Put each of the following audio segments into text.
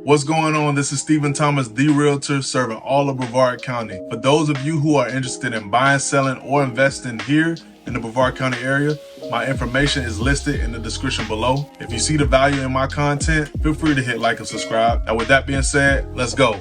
What's going on? This is Stephen Thomas, the Realtor, serving all of Brevard County. For those of you who are interested in buying, selling, or investing here in the Brevard County area, my information is listed in the description below. If you see the value in my content, feel free to hit like and subscribe. Now with that being said, let's go.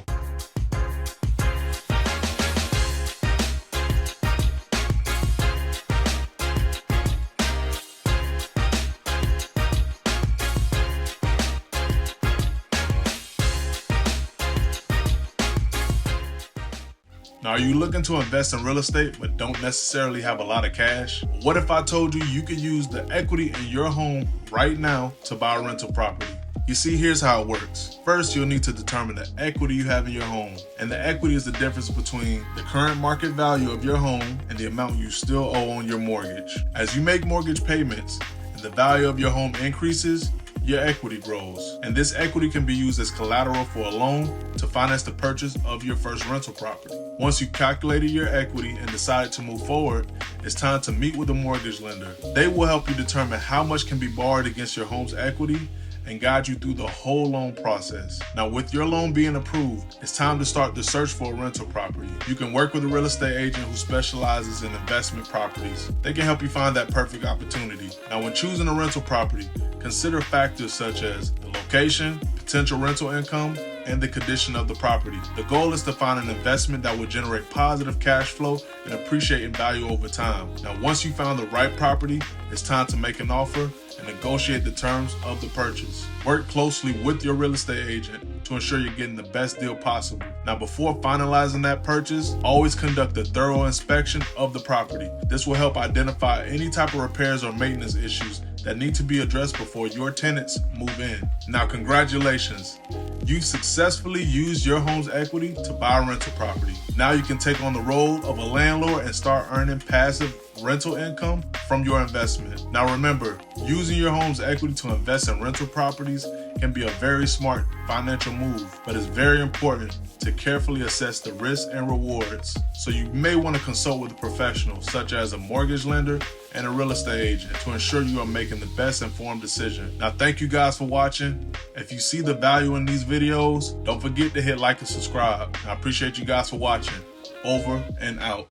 Now, are you looking to invest in real estate but don't necessarily have a lot of cash? What if I told you you could use the equity in your home right now to buy a rental property? You see, here's how it works. First, you'll need to determine the equity you have in your home. And the equity is the difference between the current market value of your home and the amount you still owe on your mortgage. As you make mortgage payments and the value of your home increases, your equity grows. And this equity can be used as collateral for a loan to finance the purchase of your first rental property. Once you've calculated your equity and decided to move forward, it's time to meet with a mortgage lender. They will help you determine how much can be borrowed against your home's equity and guide you through the whole loan process. Now, with your loan being approved, it's time to start the search for a rental property. You can work with a real estate agent who specializes in investment properties. They can help you find that perfect opportunity. Now, when choosing a rental property, consider factors such as the location, potential rental income, and the condition of the property. The goal is to find an investment that will generate positive cash flow and appreciate in value over time. Now, once you found the right property, it's time to make an offer and negotiate the terms of the purchase. Work closely with your real estate agent to ensure you're getting the best deal possible. Now, before finalizing that purchase, always conduct a thorough inspection of the property. This will help identify any type of repairs or maintenance issues that need to be addressed before your tenants move in. Now, congratulations. You successfully used your home's equity to buy a rental property. Now you can take on the role of a landlord and start earning passive rental income from your investment. Now remember, using your home's equity to invest in rental properties can be a very smart financial move, but it's very important to carefully assess the risks and rewards. So you may want to consult with a professional such as a mortgage lender and a real estate agent to ensure you are making the best informed decision. Now, thank you guys for watching. If you see the value in these videos, don't forget to hit like and subscribe. I appreciate you guys for watching. Over and out.